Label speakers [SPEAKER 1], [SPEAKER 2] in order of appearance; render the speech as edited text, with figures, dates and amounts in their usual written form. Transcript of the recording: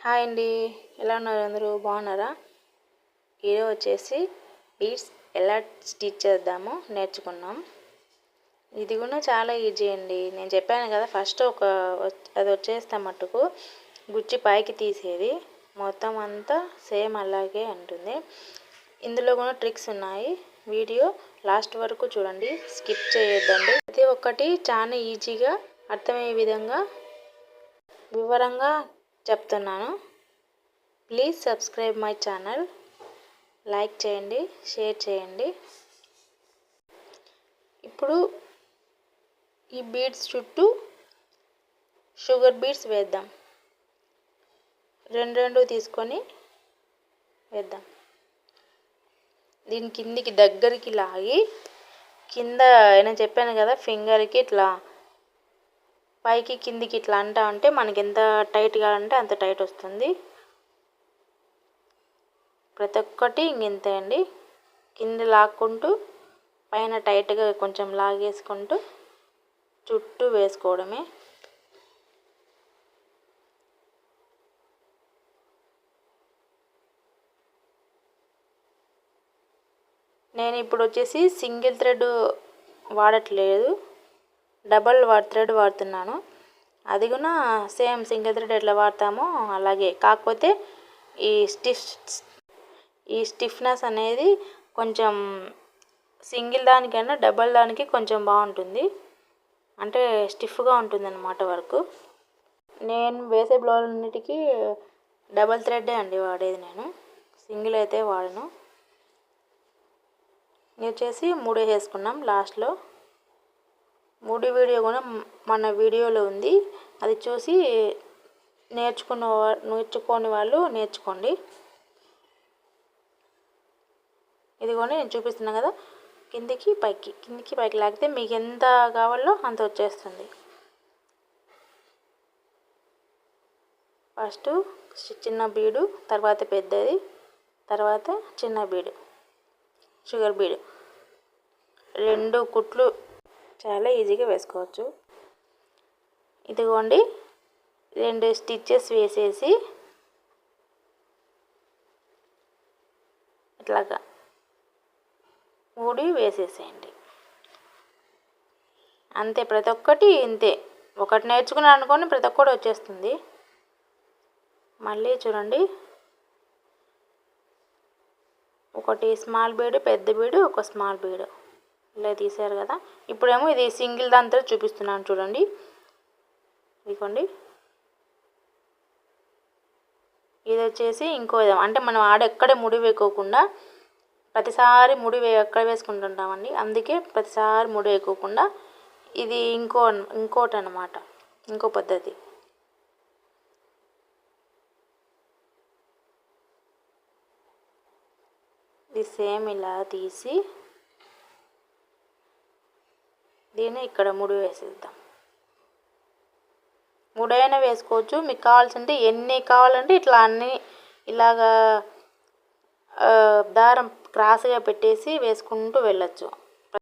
[SPEAKER 1] Hi అండి, ఎలా ఉన్నారు? అందరూ బాగున్నారా? ఈరోజు వచ్చేసి బీడ్స్ ఎలా స్టిచ్ చేద్దామో నేర్చుకున్నాం. ఇది కూడా చాలా ఈజీ అండి. నేను చెప్పాను కదా, ఫస్ట్ అది వచ్చేస్తే మట్టుకు గుచ్చి పైకి తీసేది మొత్తం అంతా సేమ్ అలాగే ఉంటుంది. ఇందులో కూడా ట్రిక్స్ ఉన్నాయి. వీడియో లాస్ట్ వరకు చూడండి, స్కిప్ చేయొద్దండి. ప్రతి ఒక్కటి చాలా ఈజీగా అర్థమయ్యే విధంగా వివరంగా చెప్తున్నాను. Please subscribe my channel. Like చేయండి, షేర్ చేయండి. ఇప్పుడు ఈ బీడ్స్ చుట్టూ షుగర్ బీడ్స్ వేద్దాం. రెండు తీసుకొని వేద్దాం. దీని కిందికి దగ్గరికి లాగి కింద నేను చెప్పాను కదా, ఫింగర్కి ఇట్లా పైకి కిందికి ఇట్లా అంటా ఉంటే మనకి ఎంత టైట్ కావాలంటే అంత టైట్ వస్తుంది. ప్రతి ఒక్కటి ఇంతే అండి. కింద లాక్కుంటూ పైన టైట్గా కొంచెం లాగేసుకుంటూ చుట్టూ వేసుకోవడమే. నేను ఇప్పుడు వచ్చేసి సింగిల్ థ్రెడ్ వాడట్లేదు, డబల్ థ్రెడ్ వాడుతున్నాను. అది కూడా సేమ్ సింగిల్ థ్రెడ్ ఎట్లా వాడతామో అలాగే, కాకపోతే ఈ స్టిఫ్నెస్ అనేది కొంచెం సింగిల్ దానికైనా డబల్ దానికి కొంచెం బాగుంటుంది, అంటే స్టిఫ్గా ఉంటుంది అన్నమాట వర్క్. నేను వేసే బ్లౌజులన్నిటికీ డబల్ థ్రెడ్డే అండి వాడేది, నేను సింగిల్ అయితే వాడను. ఇది వచ్చేసి 3 వేసుకున్నాం లాస్ట్లో. 3 వీడియో కూడా మన వీడియోలో ఉంది, అది చూసి నేర్చుకోని వాళ్ళు నేర్చుకోండి. ఇదిగోండి నేను చూపిస్తున్నాను కదా, కిందికి పైకి లాగితే మీకు ఎంత కావాలో అంత వచ్చేస్తుంది. ఫస్ట్ చిన్న బీడు, తర్వాత పెద్దది, తర్వాత చిన్న బీడు, షుగర్ బీడు. 2 కుట్లు చాలా ఈజీగా వేసుకోవచ్చు. ఇదిగోండి 2 స్టిచ్చెస్ వేసేసి ఇట్లాగా 3 వేసేసేయండి. అంతే, ప్రతి ఒక్కటి ఇంతే. ఒకటి నేర్చుకున్నాను అనుకోండి, ప్రతి ఒక్కటి వచ్చేస్తుంది. మళ్ళీ చూడండి, ఒకటి స్మాల్ బీడు, పెద్ద బీడు, ఒక స్మాల్ బీడు ఇలా తీసారు కదా. ఇప్పుడేమో ఇది సింగిల్ దాంతో చూపిస్తున్నాను చూడండి. ఇదిగోండి, ఇది వచ్చేసి ఇంకో విధం, అంటే మనం ఎక్కడే ముడి వేయకోకుండా ప్రతిసారి ఎక్కడ వేసుకుంటుంటామండి, అందుకే ప్రతిసారి ముడి వేయకోకుండా ఇది ఇంకోటి అన్నమాట, ఇంకో పద్ధతి. ఇది సేమ్ ఇలా తీసి దీన్ని ఇక్కడ ముడి వేసేద్దాం. ముడైనా వేసుకోవచ్చు, మీకు కావాల్సింటే ఎన్ని కావాలంటే ఇట్లా అన్నీ ఇలాగా దారం క్రాస్గా పెట్టేసి వేసుకుంటూ వెళ్ళచ్చు.